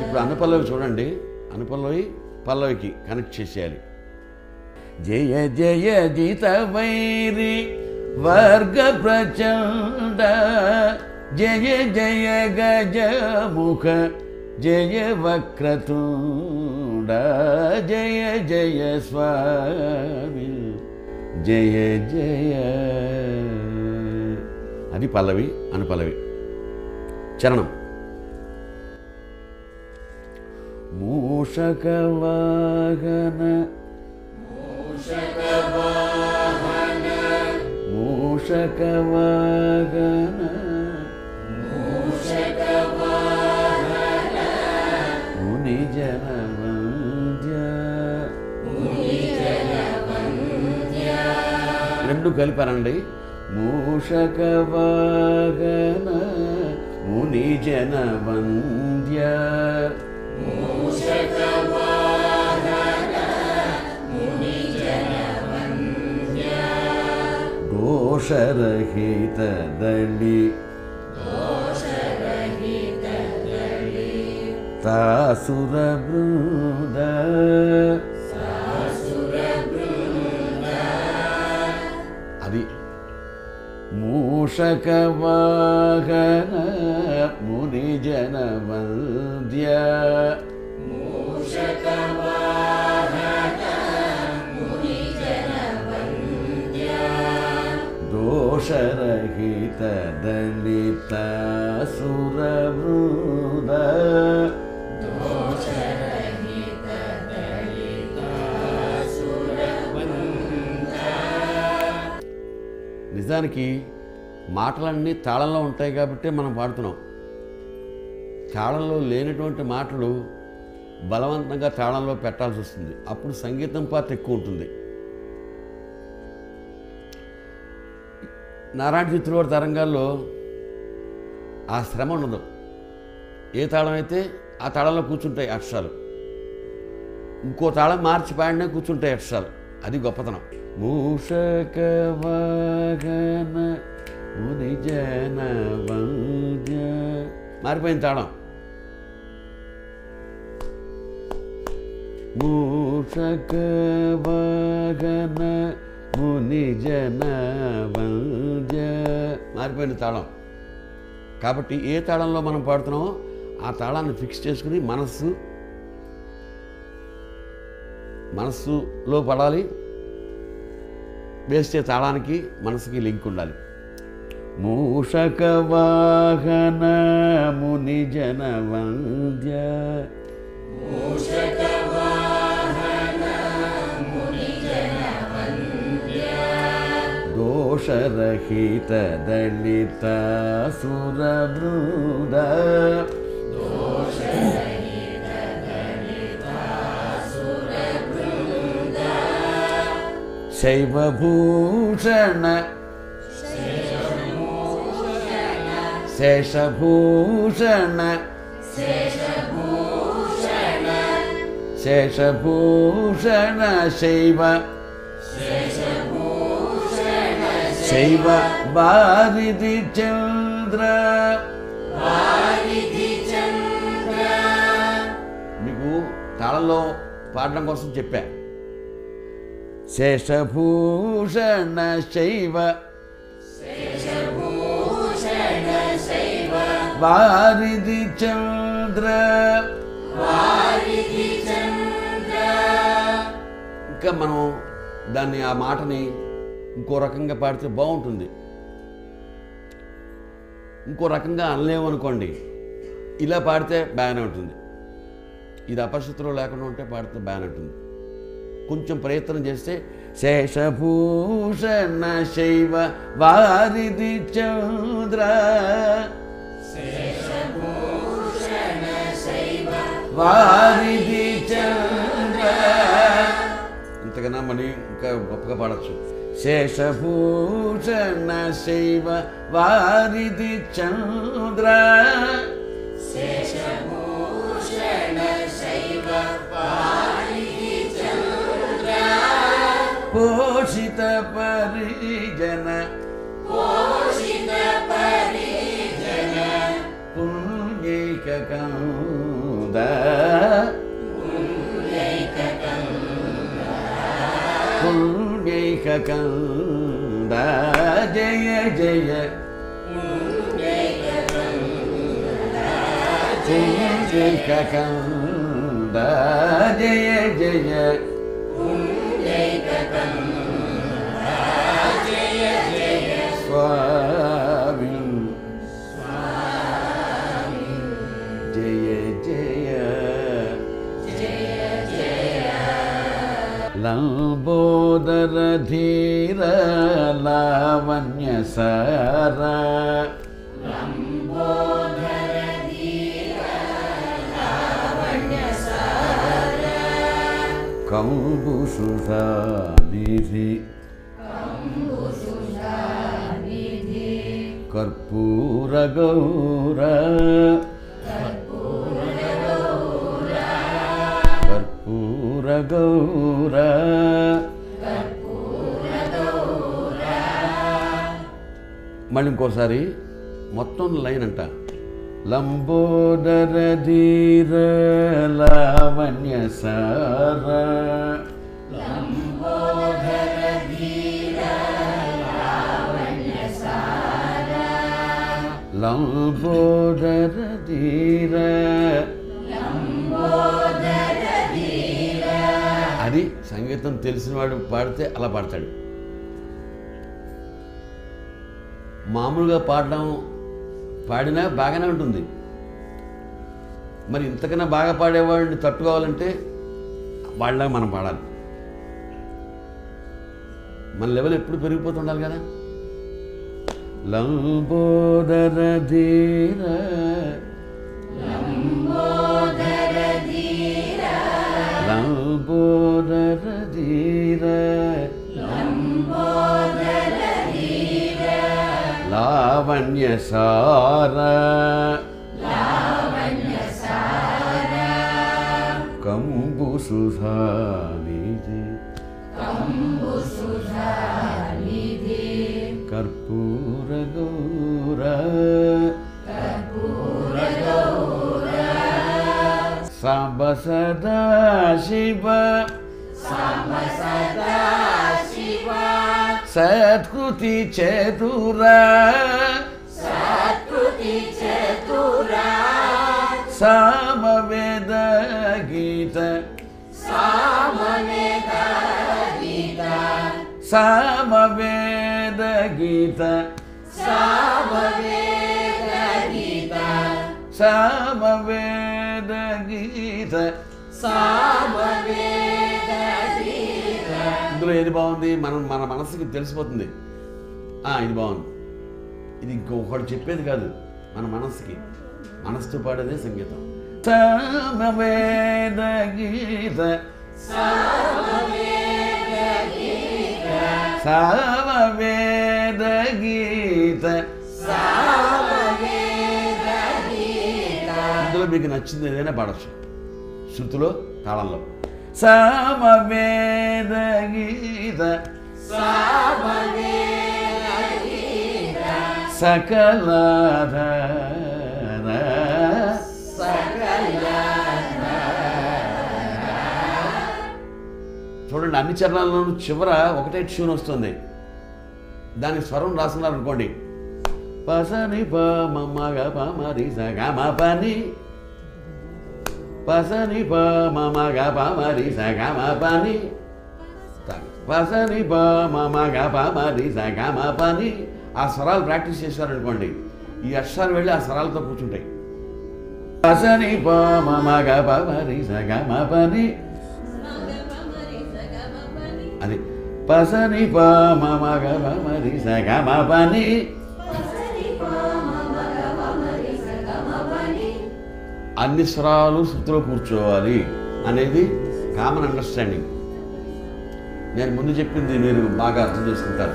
ఇప్పుడు అనుపల్లవి చూడండి, అనుపల్లవి పల్లవికి కనెక్ట్ చేసేయాలి. జయ జయ జిత వైరి వర్గ ప్రచండ జయ జయ గజముఖ జయ వక్రతుండ జయ జయ స్వామి జయ జయ. అది పల్లవి, అనుపల్లవి. చరణం. మూషక వాహన మూషక వాహన ముని జన వంద్య. రెండు కలిపారండి. మూషక వాహన ముని జన వంద్య దోషరహిత దండి తాసుర బృంద. అది మూషక వాహన ముని జన వంద్య దోషరహిత దళిత సురవృద. నిజానికి మాటలన్నీ తాళంలో ఉంటాయి కాబట్టి మనం పాడుతున్నాం. తాళంలో లేనటువంటి మాటలు బలవంతంగా తాళంలో పెట్టాల్సి వస్తుంది. అప్పుడు సంగీతం పాత్ర ఎక్కువ ఉంటుంది. నారాయణ చిత్రవారి తరంగాల్లో ఆ శ్రమ ఉండదు. ఏ తాళం అయితే ఆ తాళంలో కూర్చుంటాయి అక్షరాలు. ఇంకో తాళం మార్చి పాడినా కూర్చుంటాయి అక్షరాలు. అది గొప్పతనం. మూషక వాహన ముని జన వంద్య మారిపోయిన తాళం. మూషక వాహన ముని జన వంద్య మారిపోయిన తాళం. కాబట్టి ఏ తాళంలో మనం పాడుతున్నామో ఆ తాళాన్ని ఫిక్స్ చేసుకుని మనస్సులో పడాలి. వేస్తే తాళానికి మనసుకి లింక్ ఉండాలి. మూషక వాహన ముని జన వంద్య దోషరహిత దళిత సురవృద. శైవభూషణ శేషభూషణ శేషభూషణ శైవ శైవ వారిధి చంద్ర. మీకు తాళంలో పాడడం కోసం చెప్పా. శేషభూషణ శైవ వారిధి చంద్ర. ఇంకా మనం దాన్ని ఆ మాటని ఇంకో రకంగా పాడితే బాగుంటుంది. ఇంకో రకంగా అనలేము అనుకోండి, ఇలా పాడితే బాగానే ఉంటుంది. ఇది అపశృతిలో లేకుండా ఉంటే పాడితే బాగానే ఉంటుంది. కొంచెం ప్రయత్నం చేస్తే శేషభూషణ శైవ వారిధి చంద్ర వారిధి చంద్ర. ఇంతకన్నా మళ్ళీ ఇంకా గొప్పగా పాడచ్చు. శేషభూషణ శైవ వారిధి చంద్ర పోషిత పరిజన పుణ్యైక కంద పుండరీకకంద జయ జయ పుండరీకకంద జయ జయ స్వామి జయ జయ లంబోదర ధీర లావణ్య సార కంబుసుషానిధి కర్పూర గౌర కర్పూర గౌర మళ్ళీ ఇంకోసారి మొత్తం లైన్ అంట లంబోదర ధీర లావణ్య సార లంబోదర ధీర అది సంగీతం తెలిసినవాడు పాడితే అలా పాడతాడు. మామూలుగా పాడినా బాగానే ఉంటుంది. మరి ఇంతకన్నా బాగా పాడేవాడిని తట్టుకోవాలంటే వాళ్ళలాగా మనం పాడాలి. మన లెవెల్ ఎప్పుడు పెరిగిపోతుండాలి కదా. లంబోదర ధీర లంబోదర ధీర లావణ్య సార కంబు సుధానిధి కర్పూర గౌర సాంబ సదా శివ సత్కృతి చతుర సామవేద గీత సామవేద గీత సామవేద గీత ఇందులో ఏది బాగుంది మన మనసుకి తెలిసిపోతుంది. ఇది బాగుంది, ఇది ఇంకొకటి చెప్పేది కాదు, మన మనసుతో పాడేదే సంగీతం. సామవేద గీత సామవేద గీత ఇందులో మీకు నచ్చింది ఏదైనా పాడచ్చు, శృతిలో తాళంలో. సామవేద గీత సకలాధార చూడండి, అన్ని చరణాల్లోనూ చివర ఒకటే ట్యూన్ వస్తుంది. దానికి స్వరం రాసుకున్నారు అనుకోండి, పసని ప మగ పమరి సగమ పని, పసని ప మగ పమరి సగమ పని, పసని ప మగ పమరి సగమ పని. ఆ స్వరాలు ప్రాక్టీస్ చేశారనుకోండి, ఈ అక్షరాలు వెళ్ళి ఆ స్వరాలతో కూర్చుంటాయి. పసని ప మగ పమరి సగమ పని, అది పసని ప మగ పమరి సగమ పని. అన్ని స్వరాలు శృతిలో కూర్చోవాలి అనేది కామన్ అండర్స్టాండింగ్. నేను ముందు చెప్పింది మీరు బాగా అర్థం చేసుకుంటారు.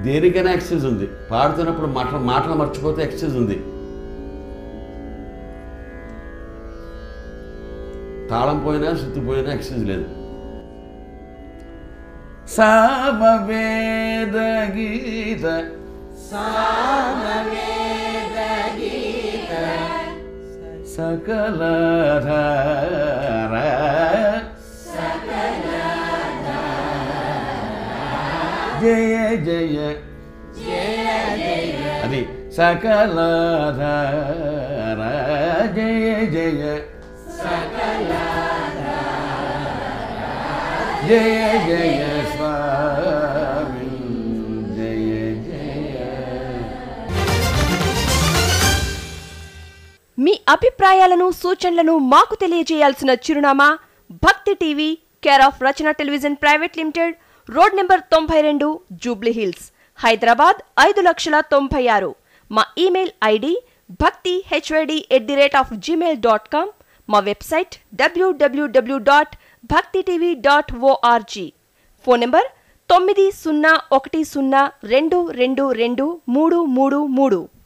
దేనికైనా ఎక్సర్సైజ్ ఉంది. పాడుతున్నప్పుడు మాటలు మర్చిపోతే ఎక్సర్సైజ్ ఉంది. తాళం పోయినా శృతి పోయినా ఎక్సర్సైజ్ లేదు. సామవేద గీత సకలాధార జయ జయ అది సకలాధార జయ జయ జయ జయ స్వామి జయ జయ. మీ అభిప్రాయాలను సూచనలను మాకు తెలియజేయాల్సిన చిరునామా భక్తి TV, care of Rachana television private limited, road number 92, Jubilee hills, Hyderabad 5,96,000. మా ఇమెయిల్ ఐడి bhakti@gmail.com. మా వెబ్సైట్ www.bhaktitv.org. Phone number 901012223333.